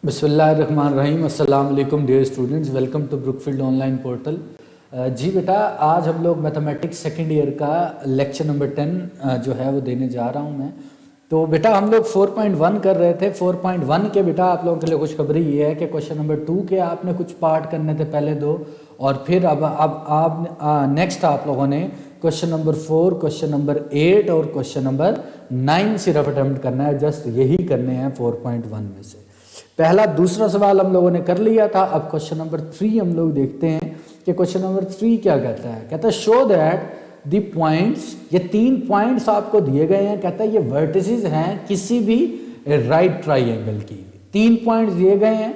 बिस्मिल्लाहिर्रहमानिर्रहीम। अस्सलाम वालेकुम dear students, welcome to Brookfield online portal. जी बेटा, आज हम लोग मैथमेटिक्स सेकंड ईयर का लेक्चर नंबर 10 जो है वो देने जा रहा हूँ मैं। तो बेटा हम लोग 4.1 कर रहे थे। 4.1 के बेटा आप लोगों के लिए खुशखबरी ये है कि क्वेश्चन नंबर 2 के आपने कुछ पार्ट करने थे पहले दो, और फिर अब आप नेक्स्ट आप लोगों ने क्वेश्चन नंबर 4, क्वेश्चन नंबर 8 और क्वेश्चन नंबर 9 सिर्फ अटेम्प्ट करना है। जस्ट यही करने हैं 4.1 में से। पहला दूसरा सवाल हम लोगों ने कर लिया था। अब क्वेश्चन नंबर 3 हम लोग देखते हैं कि क्वेश्चन नंबर 3 क्या कहता है। कहता है शो दैट द पॉइंट्स, ये 3 पॉइंट्स आपको दिए गए हैं। कहता है ये वर्टिसेस हैं किसी भी राइट ट्राइंगल की। 3 पॉइंट्स दिए गए हैं।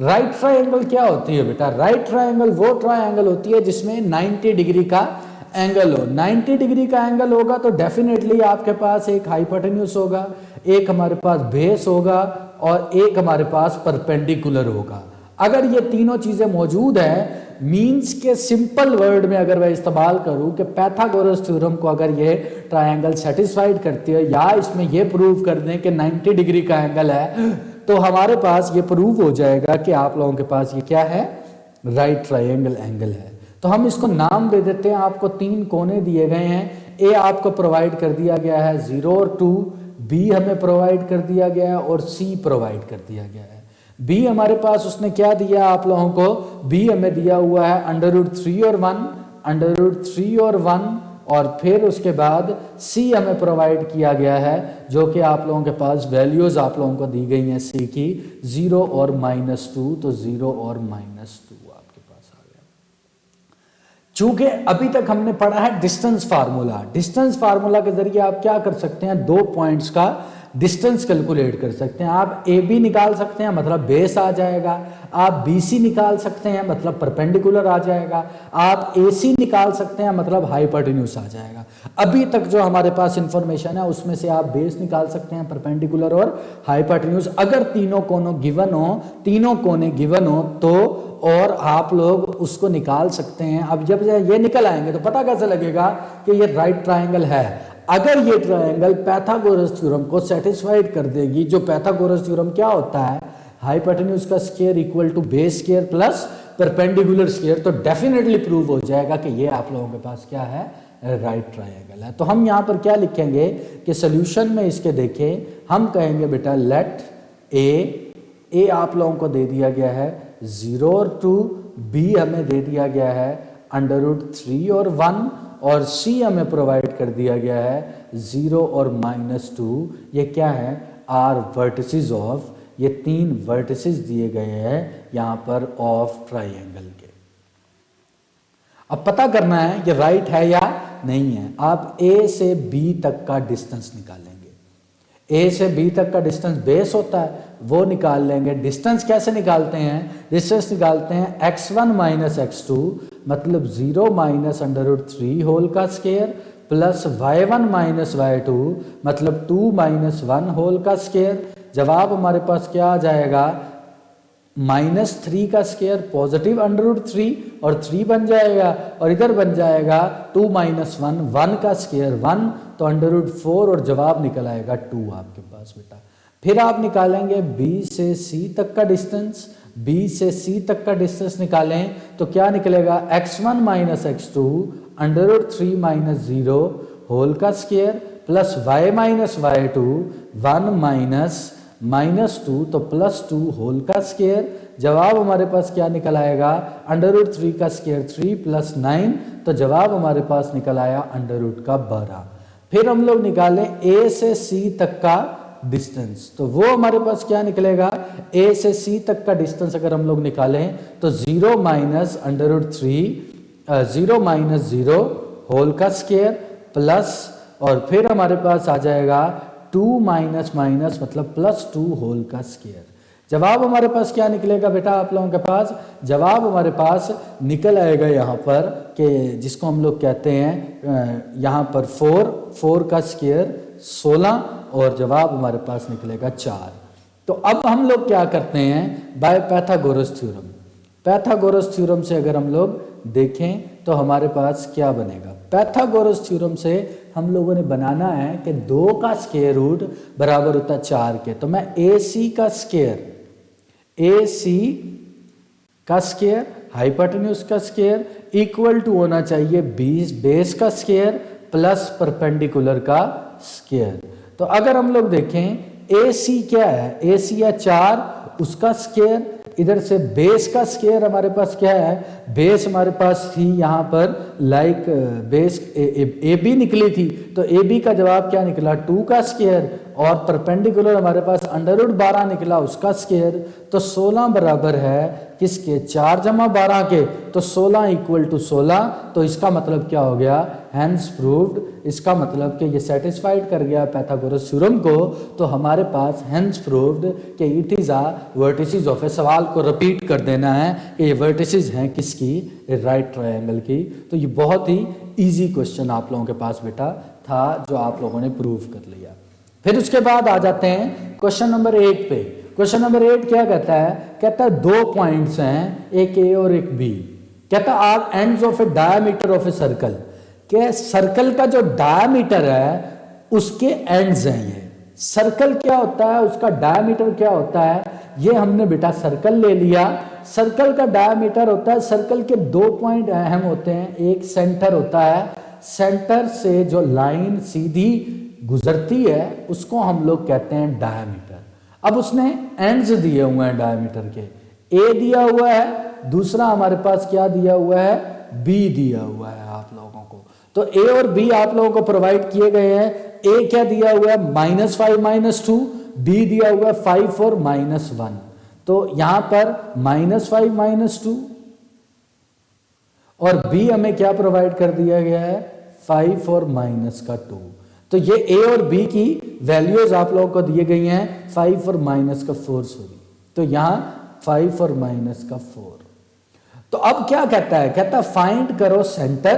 राइट ट्राइंगल क्या होती है बेटा? राइट ट्राइंगल वो ट्राइंगल होती है जिसमें 90 डिग्री का एंगल हो। 90 डिग्री का एंगल होगा तो डेफिनेटली आपके पास एक हाइपोटेन्यूज होगा, एक हमारे पास बेस होगा और एक हमारे पास परपेंडिकुलर होगा। अगर ये तीनों चीजें मौजूद हैं, मींस के सिंपल वर्ड में अगर मैं इस्तेमाल करूं कि पाइथागोरस थ्योरम को अगर ये ट्रायंगल सेटिस्फाइड करती है या इसमें ये प्रूव कर दें कि 90 डिग्री का एंगल है, तो हमारे पास ये प्रूव हो जाएगा कि आप लोगों के पास ये क्या है, राइट ट्रायंगल एंगल है। तो हम इसको नाम दे देते हैं। आपको 3 कोने दिए गए हैं। ए आपको प्रोवाइड कर दिया गया है 0 और 2, बी हमें प्रोवाइड कर दिया गया है और सी प्रोवाइड कर दिया गया है। बी हमारे पास उसने क्या दिया आप लोगों को? बी हमें दिया हुआ है √3 और 1, √3 और 1, और फिर उसके बाद सी हमें प्रोवाइड किया गया है जो कि आप लोगों के पास वैल्यूज आप लोगों को दी गई हैं सी की 0 और -2। तो 0 और -2 आपके पास आ गया। चूंकि अभी तक हमने पढ़ा है डिस्टेंस फार्मूला। डिस्टेंस फार्मूला के जरिए आप क्या कर सकते हैं? 2 पॉइंट्स का डिस्टेंस कैलकुलेट कर सकते हैं। आप ए बी निकाल सकते हैं, मतलब बेस आ जाएगा। आप बी सी निकाल सकते हैं, मतलब परपेंडिकुलर आ जाएगा। आप ए सी निकाल सकते हैं, मतलब हाइपोटेन्यूज आ जाएगा। अभी तक जो हमारे पास इंफॉर्मेशन है उसमें से आप बेस निकाल सकते हैं, परपेंडिकुलर और हाइपोटेन्यूज। अगर तीनों कोने गिवन हो तो और आप लोग उसको निकाल सकते हैं। अब जब ये निकल आएंगे तो पता कैसे लगेगा कि ये राइट ट्रायंगल है? अगर ये ट्रायंगल पाइथागोरस थ्योरम को सेटिस्फाइड कर देगी। जो पाइथागोरस थ्योरम क्या होता है? हाइपोटेन्यूज का square equal to base square plus perpendicular square. तो डेफिनेटली प्रूव हो जाएगा कि ये आप लोगों के पास क्या है, राइट ट्रायंगल है। तो हम यहाँ पर क्या लिखेंगे कि सोल्यूशन में इसके देखें, हम कहेंगे बेटा लेट ए आप लोगों को दे दिया गया है 0 और 2, बी हमें दे दिया गया है √3 और 1, और सी हमें प्रोवाइड कर दिया गया है 0 और -2। ये क्या है? आर वर्टिसेस ऑफ, ये 3 वर्टिसेस दिए गए हैं यहां पर ऑफ ट्राइंगल के। अब पता करना है ये राइट है या नहीं है। आप ए से बी तक का डिस्टेंस निकालेंगे। ए से बी तक का डिस्टेंस बेस होता है, वो निकाल लेंगे। डिस्टेंस कैसे निकालते हैं? डिस्टेंस निकालते हैं x1 - x2 मतलब 0 -√3 होल का स्क्वायर प्लस y1 - y2 मतलब 2 - 1 होल का स्क्वायर। जवाब हमारे पास क्या आ जाएगा? -3 का स्क्वायर पॉजिटिव √3 और 3 बन जाएगा, और इधर बन जाएगा 2 - 1 का स्क्वायर 1, तो √4 और जवाब निकल आएगा 2 आपके पास बेटा। फिर आप निकालेंगे बी से सी तक का डिस्टेंस। बी से सी तक का डिस्टेंस निकालें तो क्या निकलेगा? x1 - x2 √3 - 0 होल का स्क्वायर प्लस y - y2 1 -2 तो +2 होल का स्क्वायर। जवाब हमारे पास क्या निकल आएगा? √3 का स्क्वायर 3 + 9, तो जवाब हमारे पास निकल आया √12। फिर हम लोग निकालें ए से सी तक का डिस्टेंस, तो वो हमारे पास क्या निकलेगा? ए से सी तक का डिस्टेंस अगर हम लोग निकालें तो 0 - 0 होल का स्क्वायर प्लस, और फिर हमारे पास आ जाएगा 2 - मतलब +2 होल का स्क्वायर। जवाब हमारे पास क्या निकलेगा बेटा आप लोगों के पास? जवाब हमारे पास निकल आएगा यहाँ पर कि जिसको हम लोग कहते हैं यहाँ पर 4 का स्क्वायर 16, और जवाब हमारे पास निकलेगा 4। तो अब हम लोग क्या करते हैं? By Pythagoras theorem. Pythagoras theorem से अगर हम लोग देखें तो हमारे पास क्या बनेगा? पाइथागोरस थ्योरम से हम लोगों ने बनाना है कि 2 का स्क्वायर रूट बराबर होता है 4 के। तो मैं AC का स्क्वायर ए सी का स्क्वायर हाइपोटेन्यूज का स्क्वायर इक्वल टू होना चाहिए बेस का स्क्वायर प्लस परपेंडिकुलर का स्क्वायर। तो अगर हम लोग देखें ए सी क्या है, ए सी है 4 उसका स्क्वायर, इधर से बेस का स्क्वायर हमारे पास क्या है, बेस हमारे पास थी यहाँ पर लाइक बेस ए बी निकली थी, तो ए बी का जवाब क्या निकला 2 का स्क्वायर, और परपेंडिकुलर हमारे पास √12 निकला उसका स्क्वायर। तो 16 बराबर है किसके, 4 जमा 12 के, तो 16 इक्वल टू 16। तो इसका मतलब क्या हो गया, हैंस प्रूव्ड, इसका मतलब कि ये सेटिस्फाइड कर गया पाइथागोरस थ्योरम को। तो हमारे पास हैंस प्रूव्ड कि it is a vertices of A, सवाल को रिपीट कर देना है कि ये वर्टिसेस हैं किसकी, राइट ट्रायंगल की। तो ये बहुत ही इजी क्वेश्चन आप लोगों के पास बेटा था जो आप लोगों ने प्रूव कर लिया। फिर उसके बाद आ जाते हैं क्वेश्चन नंबर 8 पे। क्वेश्चन नंबर 8 क्या कहता है, कहता है 2 पॉइंट्स हैं, एक ए और एक बी, कहता है are ends of a diameter of a circle, कि सर्कल का जो डायमीटर है उसके एंड्स हैं ये। सर्कल क्या होता है, उसका डायमीटर क्या होता है, ये हमने बेटा सर्कल ले लिया। सर्कल का डायमीटर होता है, सर्कल के 2 पॉइंट अहम होते हैं, एक सेंटर होता है, सेंटर से जो लाइन सीधी गुजरती है उसको हम लोग कहते हैं डायमीटर। अब उसने एंड्स दिए हुए हैं डायमीटर के, ए दिया हुआ है, दूसरा हमारे पास क्या दिया हुआ है, बी दिया हुआ है आप लोगों को। तो ए और बी आप लोगों को प्रोवाइड किए गए हैं। ए क्या दिया हुआ है, -5 -2, बी दिया हुआ है 5 और -1। तो यहां पर -5 -2 और बी हमें क्या प्रोवाइड कर दिया गया है, 5 और -2। तो ये ए और बी की वैल्यूज आप लोगों को दिए गई हैं, 5 और -4 सॉरी। तो यहां 5 और -4। तो अब क्या कहता है, कहता है फाइंड करो सेंटर,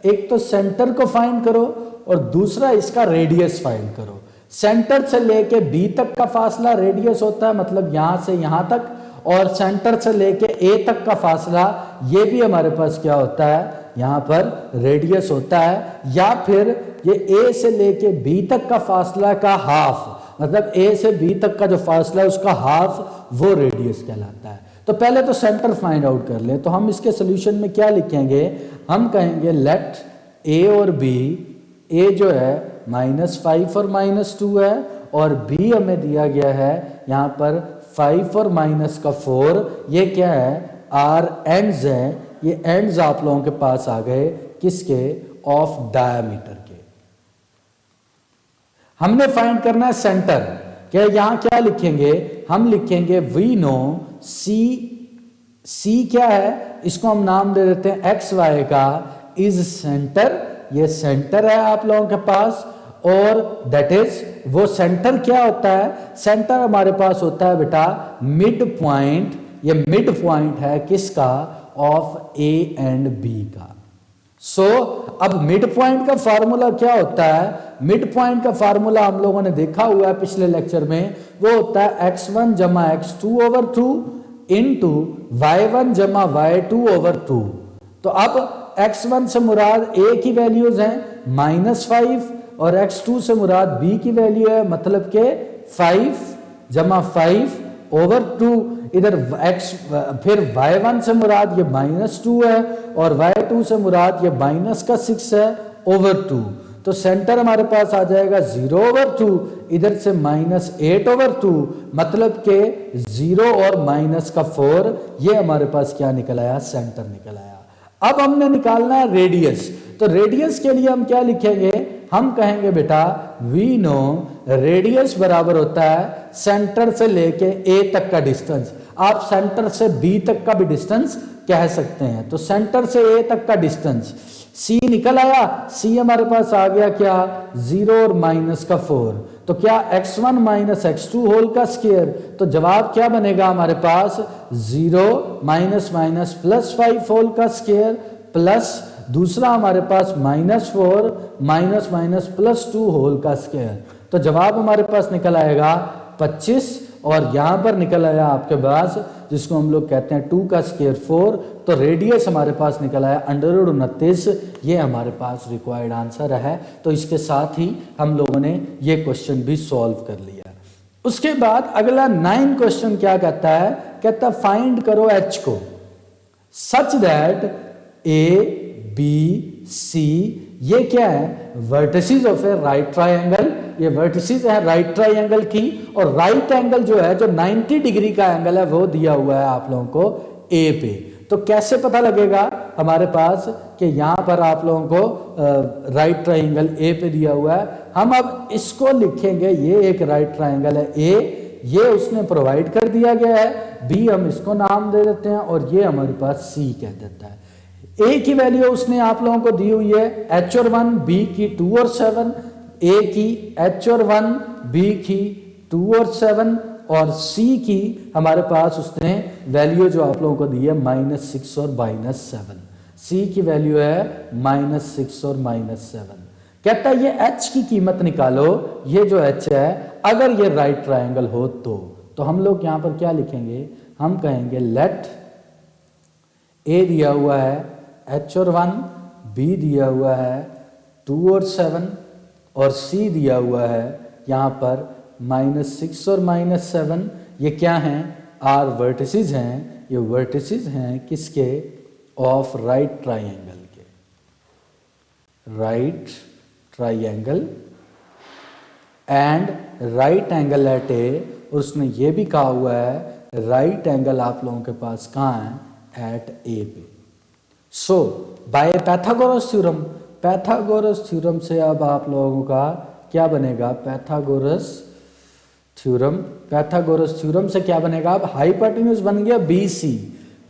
एक तो सेंटर को फाइंड करो और दूसरा इसका रेडियस फाइंड करो। सेंटर से लेके बी तक का फासला रेडियस होता है, मतलब यहां से यहां तक, और सेंटर से लेके ए तक का फासला ये भी हमारे पास क्या होता है, यहां पर रेडियस होता है। या फिर ये ए से लेके बी तक का फासला का हाफ, मतलब ए से बी तक का जो फासला है उसका हाफ, वो रेडियस कहलाता है। तो पहले तो सेंटर फाइंड आउट कर ले। तो हम इसके सोल्यूशन में क्या लिखेंगे, हम कहेंगे लेट ए और बी, ए जो है -5 और -2 है, और बी हमें दिया गया है यहाँ पर 5 और -4। ये क्या है, आर एंड्स है, ये एंड्स आप लोगों के पास आ गए किसके, ऑफ डायमीटर के। हमने फाइंड करना है सेंटर, क्या यहां क्या लिखेंगे, हम लिखेंगे वी नो सी क्या है, इसको हम नाम दे देते हैं एक्स वाई का, इज सेंटर, ये सेंटर है आप लोगों के पास। और दैट इज, वो सेंटर क्या होता है, सेंटर हमारे पास होता है बेटा मिड पॉइंट, ये मिड पॉइंट है किसका, ऑफ ए एंड बी का। सो अब मिड पॉइंट का फार्मूला क्या होता है, मिड पॉइंट का फार्मूला हम लोगों ने देखा हुआ है पिछले लेक्चर में, वो होता है x1 जमा x2/2 इंटू y1 जमा y2/2। तो अब x1 से मुराद a की वैल्यूज हैं -5, और x2 से मुराद b की वैल्यू है, मतलब के 5 जमा 5/2। इधर x, फिर y1 से मुराद ये -2 है, और y2 से मुराद ये -6 है /2। तो सेंटर हमारे पास आ जाएगा 0/2, इधर से -8/2, मतलब के 0 और -4, ये हमारे पास क्या निकल आया, सेंटर निकल आया। अब हमने निकालना है रेडियस। तो रेडियस के लिए हम क्या लिखेंगे, हम कहेंगे बेटा वी नो रेडियस बराबर होता है सेंटर से लेके ए तक का डिस्टेंस। आप सेंटर से बी तक का भी डिस्टेंस कह सकते हैं। तो सेंटर से ए तक का डिस्टेंस सी निकल आया, सी हमारे पास आ गया क्या, 0 और -4। तो क्या x1 -x2 होल का स्क्वायर, तो जवाब क्या बनेगा हमारे पास 0 -+ होल का स्क्वायर, प्लस दूसरा हमारे पास -4 -+ होल का स्क्वायर। तो जवाब हमारे पास निकल आएगा 25, और यहां पर निकल आया आपके पास जिसको हम लोग कहते हैं 2 का स्क्वायर 4। तो रेडियस हमारे पास निकल आया √29, ये हमारे पास रिक्वायर्ड आंसर है। तो इसके साथ ही हम लोगों ने ये क्वेश्चन भी सॉल्व कर लिया। उसके बाद अगला 9 क्वेश्चन क्या कहता है, कहता फाइंड करो एच को such that A B C ये क्या है, vertices of A right triangle, ये वर्टिसेस है राइट ट्राइंगल की, और राइट एंगल जो है जो 90 डिग्री का एंगल है वो दिया हुआ है आप लोगों को ए पे। तो कैसे पता लगेगा हमारे पास कि यहां पर आप लोगों को राइट ट्राइंगल ए पे दिया हुआ है। हम अब इसको लिखेंगे, ये एक राइट ट्राइंगल है ए, ये उसने प्रोवाइड कर दिया गया है, बी हम इसको नाम दे देते हैं और ये हमारे पास सी कह देता है। ए की वैल्यू उसने आप लोगों को दी हुई है एच और 1, बी की 2 और 7, ए की एच और 1, बी की 2 और 7 और सी की हमारे पास उसने वैल्यू जो आप लोगों को दी है -6 और -7। सी की वैल्यू है -6 और -7। कहता है ये एच की कीमत निकालो, ये जो एच है अगर ये राइट ट्राइंगल हो तो हम लोग यहां पर क्या लिखेंगे, हम कहेंगे लेट ए दिया हुआ है एच और 1, बी दिया हुआ है 2 और 7 और सी दिया हुआ है यहाँ पर -6 और -7। ये क्या हैं, आर वर्टिसेस हैं, ये वर्टिसेस हैं किसके, ऑफ राइट ट्राइंगल के, right triangle and right angle at A. उसने ये भी कहा हुआ है राइट एंगल आप लोगों के पास कहाँ है, एट ए पे। So by Pythagoras theorem, Pythagoras theorem से अब आप लोगों का क्या बनेगा, पैथागोरस थ्योरम, पैथागोरस थ्योरम से क्या बनेगा, अब हाइपोटेन्यूज बन गया BC,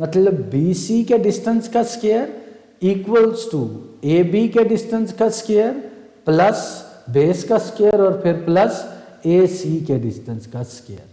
मतलब BC के डिस्टेंस का स्क्वायर इक्वल्स टू AB के डिस्टेंस का स्क्वायर प्लस बेस का स्क्वायर और फिर प्लस AC के डिस्टेंस का स्क्वायर।